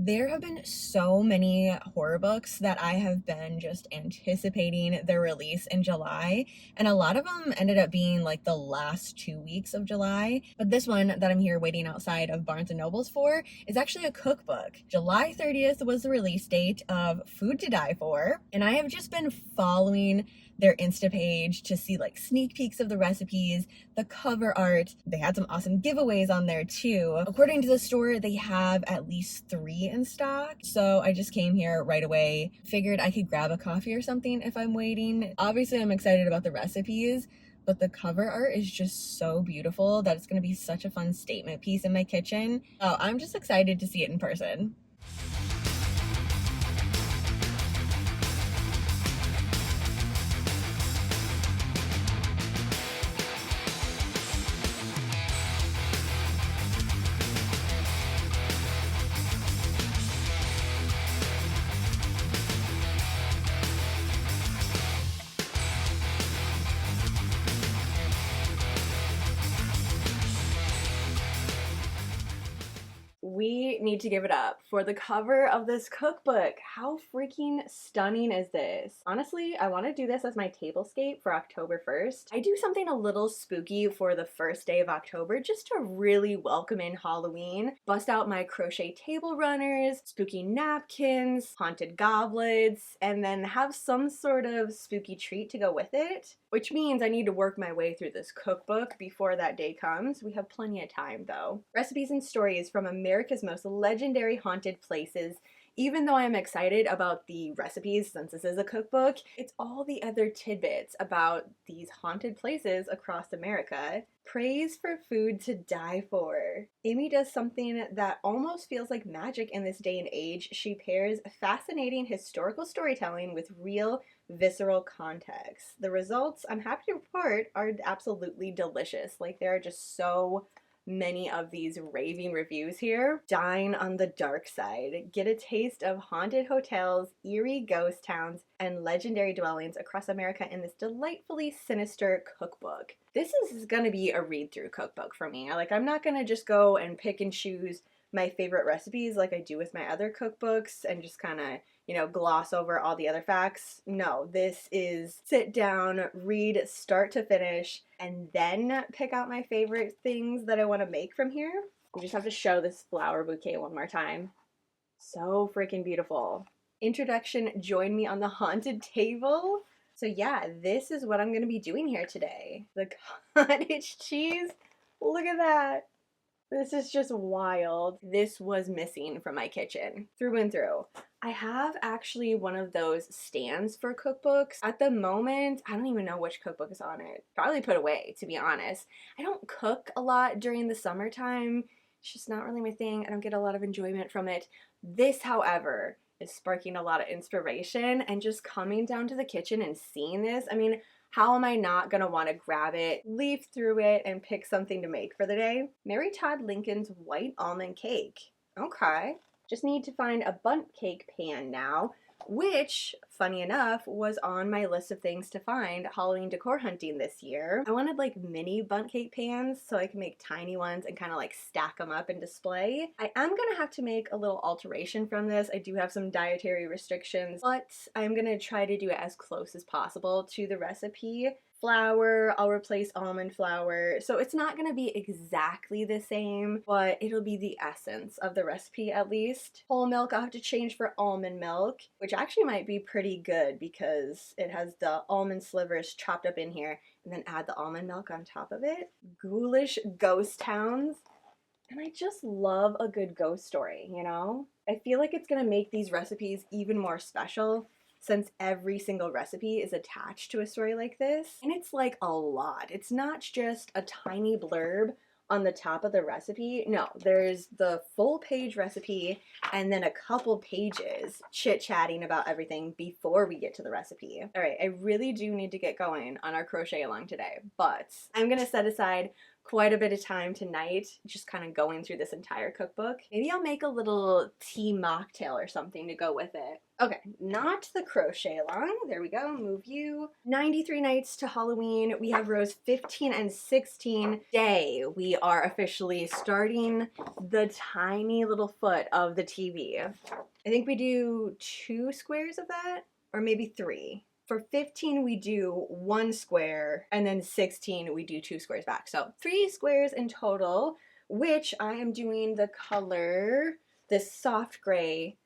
There have been so many horror books that I have been just anticipating their release in July, and a lot of them ended up being like the last 2 weeks of July. But this one that I'm here waiting outside of Barnes and Nobles for is actually a cookbook. July 30th was the release date of Food to Die For, and I have just been following their Insta page to see like sneak peeks of the recipes, the cover art. They had some awesome giveaways on there too. According to the store, they have at least 3 in stock. So I just came here right away, figured I could grab a coffee or something if I'm waiting. Obviously, I'm excited about the recipes, but the cover art is just so beautiful that it's going to be such a fun statement piece in my kitchen. Oh, I'm just excited to see it in person. We need to give it up for the cover of this cookbook. How freaking stunning is this? Honestly, I want to do this as my tablescape for October 1st. I do something a little spooky for the first day of October just to really welcome in Halloween. Bust out my crochet table runners, spooky napkins, haunted goblets, and then have some sort of spooky treat to go with it. Which means I need to work my way through this cookbook before that day comes. We have plenty of time though. Recipes and stories from America's most legendary haunted places. Even though I'm excited about the recipes since this is a cookbook, it's all the other tidbits about these haunted places across America. Praise for food to die for. Amy does something that almost feels like magic in this day and age. She pairs fascinating historical storytelling with real visceral context. The results, I'm happy to report, are absolutely delicious. Like, there are just so many of these raving reviews here. Dine on the dark side. Get a taste of haunted hotels, eerie ghost towns, and legendary dwellings across America in this delightfully sinister cookbook. This is gonna be a read-through cookbook for me. Like, I'm not gonna just go and pick and choose my favorite recipes like I do with my other cookbooks and just kind of, gloss over all the other facts. No, this is sit down, read start to finish, and then pick out my favorite things that I want to make from here. You just have to show this flower bouquet one more time. So freaking beautiful. Introduction, join me on the haunted table. So yeah, this is what I'm going to be doing here today. The cottage cheese. Look at that. This is just wild. This was missing from my kitchen through and through. I have actually one of those stands for cookbooks. At the moment, I don't even know which cookbook is on it. Probably put away, to be honest. I don't cook a lot during the summertime. It's just not really my thing. I don't get a lot of enjoyment from it. This, however, is sparking a lot of inspiration, and just coming down to the kitchen and seeing this, I mean, how am I not gonna wanna grab it, leaf through it, and pick something to make for the day? Mary Todd Lincoln's white almond cake. Okay. Just need to find a bundt cake pan now, which, funny enough, was on my list of things to find Halloween decor hunting this year. I wanted like mini bundt cake pans so I can make tiny ones and kind of like stack them up and display. I am gonna have to make a little alteration from this. I do have some dietary restrictions, but I'm gonna try to do it as close as possible to the recipe. Flour, I'll replace almond flour. So it's not gonna be exactly the same, but it'll be the essence of the recipe at least. Whole milk I'll have to change for almond milk, which actually might be pretty good because it has the almond slivers chopped up in here, and then add the almond milk on top of it. Ghoulish ghost towns. And I just love a good ghost story, I feel like it's gonna make these recipes even more special since every single recipe is attached to a story like this. And it's like a lot. It's not just a tiny blurb on the top of the recipe. No, there's the full page recipe and then a couple pages chit-chatting about everything before we get to the recipe. All right, I really do need to get going on our crochet along today, but I'm gonna set aside quite a bit of time tonight just kind of going through this entire cookbook. Maybe I'll make a little tea mocktail or something to go with it. Okay, not the crochet along. There we go, move you. 93 Nights to Halloween. We have rows 15 and 16. Day, we are officially starting the tiny little foot of the TV. I think we do 2 squares of that, or maybe 3. For 15, we do 1 square, and then 16, we do 2 squares back. So 3 squares in total, which I am doing the color, this soft gray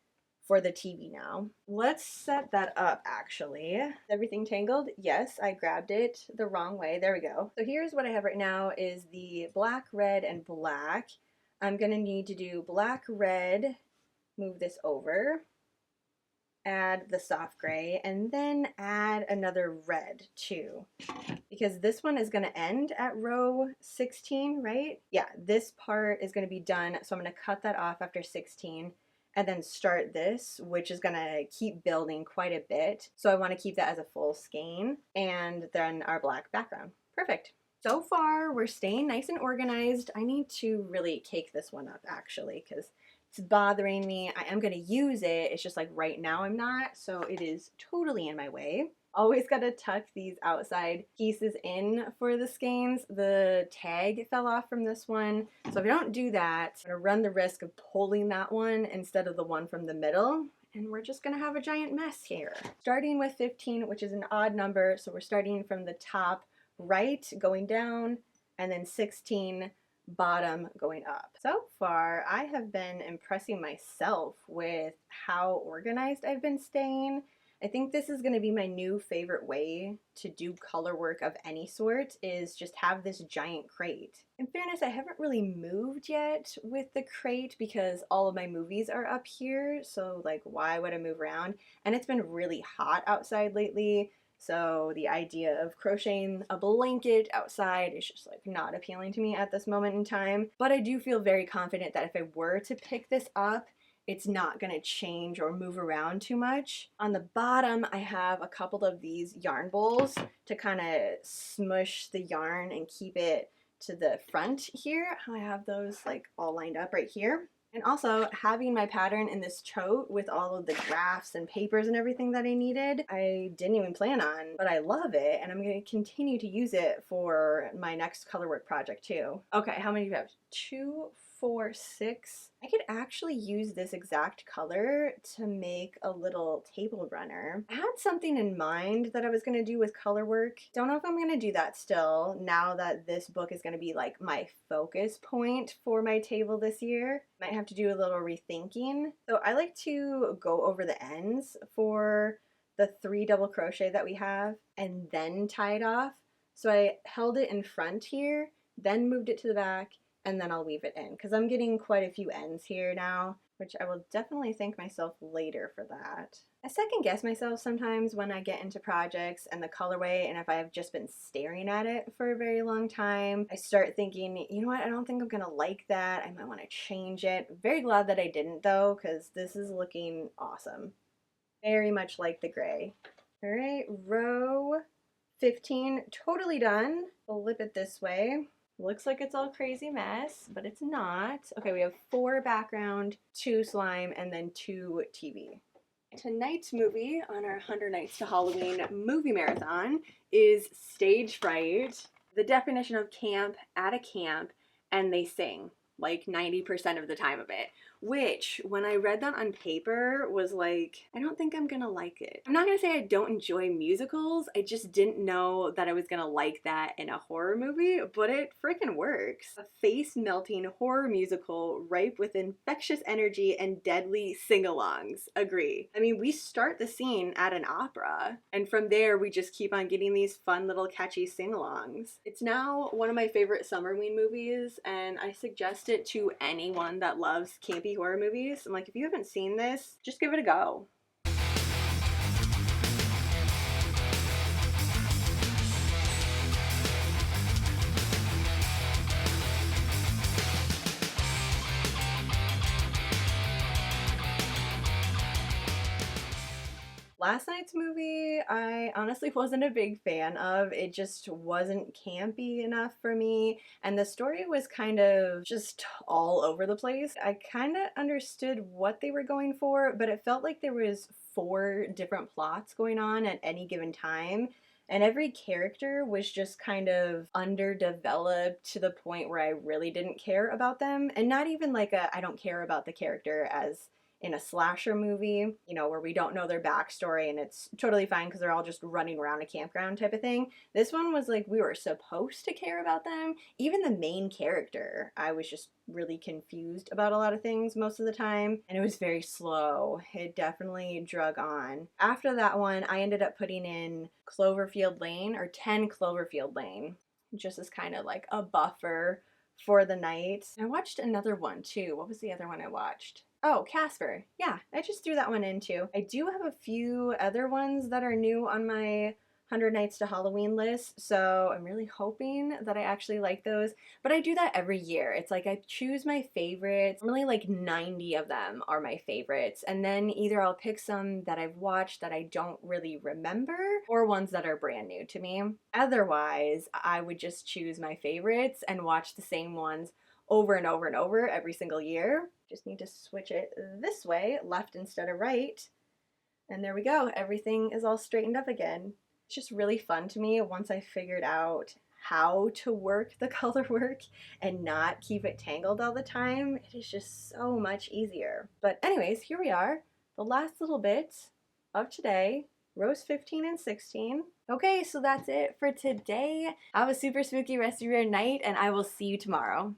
for the TV now. Let's set that up actually. Is everything tangled? Yes, I grabbed it the wrong way. There we go. So here's what I have right now is the black, red, and black. I'm gonna need to do black, red, move this over, add the soft gray, and then add another red too. Because this one is gonna end at row 16, right? Yeah, this part is gonna be done, so I'm gonna cut that off after 16 and then start this, which is gonna keep building quite a bit. So I wanna keep that as a full skein, and then our black background. Perfect. So far, we're staying nice and organized. I need to really cake this one up actually, because it's bothering me. I am gonna use it, it's just like right now I'm not, so it is totally in my way. Always gotta tuck these outside pieces in for the skeins. The tag fell off from this one, so if I don't do that, I'm gonna run the risk of pulling that one instead of the one from the middle, and we're just gonna have a giant mess here. Starting with 15, which is an odd number, so we're starting from the top right, going down, and then 16 bottom going up. So far, I have been impressing myself with how organized I've been staying. I think this is going to be my new favorite way to do color work of any sort, is just have this giant crate. In fairness, I haven't really moved yet with the crate because all of my movies are up here, so like why would I move around? And it's been really hot outside lately, so the idea of crocheting a blanket outside is just like not appealing to me at this moment in time. But I do feel very confident that if I were to pick this up, it's not gonna change or move around too much. On the bottom, I have a couple of these yarn bowls to kind of smush the yarn and keep it to the front here. I have those like all lined up right here. And also, having my pattern in this tote with all of the graphs and papers and everything that I needed, I didn't even plan on, but I love it, and I'm going to continue to use it for my next colorwork project too. Okay, how many do you have? 2, 4, 6. I could actually use this exact color to make a little table runner. I had something in mind that I was going to do with color work. Don't know if I'm going to do that still, now that this book is going to be like my focus point for my table this year. Might have to do a little rethinking. So I like to go over the ends for the 3 double crochet that we have and then tie it off. So I held it in front here, then moved it to the back, and then I'll weave it in, because I'm getting quite a few ends here now, which I will definitely thank myself later for that. I second guess myself sometimes when I get into projects and the colorway, and if I have just been staring at it for a very long time, I start thinking, you know what, I don't think I'm gonna like that, I might want to change it. Very glad that I didn't though, because this is looking awesome. Very much like the gray. All right, row 15, totally done. Flip it this way. Looks like it's all crazy mess, but it's not. Okay, we have 4 background, 2 slime, and then 2 TV. Tonight's movie on our 100 Nights to Halloween movie marathon is Stage Fright. The definition of camp at a camp, and they sing like 90% of the time of it, which when I read that on paper was like, I don't think I'm gonna like it. I'm not gonna say I don't enjoy musicals, I just didn't know that I was gonna like that in a horror movie, but it freaking works. A face-melting horror musical ripe with infectious energy and deadly sing-alongs. Agree. I mean, we start the scene at an opera, and from there we just keep on getting these fun little catchy sing-alongs. It's now one of my favorite Summerween movies, and I suggest it to anyone that loves campy horror movies. I'm like, if you haven't seen this, just give it a go. Last night's movie, I honestly wasn't a big fan of. It just wasn't campy enough for me, and the story was kind of just all over the place. I kind of understood what they were going for, but it felt like there was four different plots going on at any given time. And every character was just kind of underdeveloped to the point where I really didn't care about them. And not even like a I don't care about the character as in a slasher movie, you know, where we don't know their backstory and it's totally fine because they're all just running around a campground type of thing. This one was like we were supposed to care about them. Even the main character, I was just really confused about a lot of things most of the time, and it was very slow. It definitely drug on. After that one, I ended up putting in Cloverfield Lane or 10 Cloverfield Lane, just as kind of like a buffer for the night. I watched another one too. What was the other one I watched? Oh, Casper. Yeah, I just threw that one in too. I do have a few other ones that are new on my 100 Nights to Halloween list, so I'm really hoping that I actually like those. But I do that every year. It's like I choose my favorites. Normally like 90 of them are my favorites, and then either I'll pick some that I've watched that I don't really remember or ones that are brand new to me. Otherwise, I would just choose my favorites and watch the same ones over and over and over every single year. Just need to switch it this way, left instead of right. And there we go. Everything is all straightened up again. It's just really fun to me once I figured out how to work the color work and not keep it tangled all the time. It is just so much easier. But anyways, here we are. The last little bit of today. Rows 15 and 16. Okay, so that's it for today. Have a super spooky rest of your night, and I will see you tomorrow.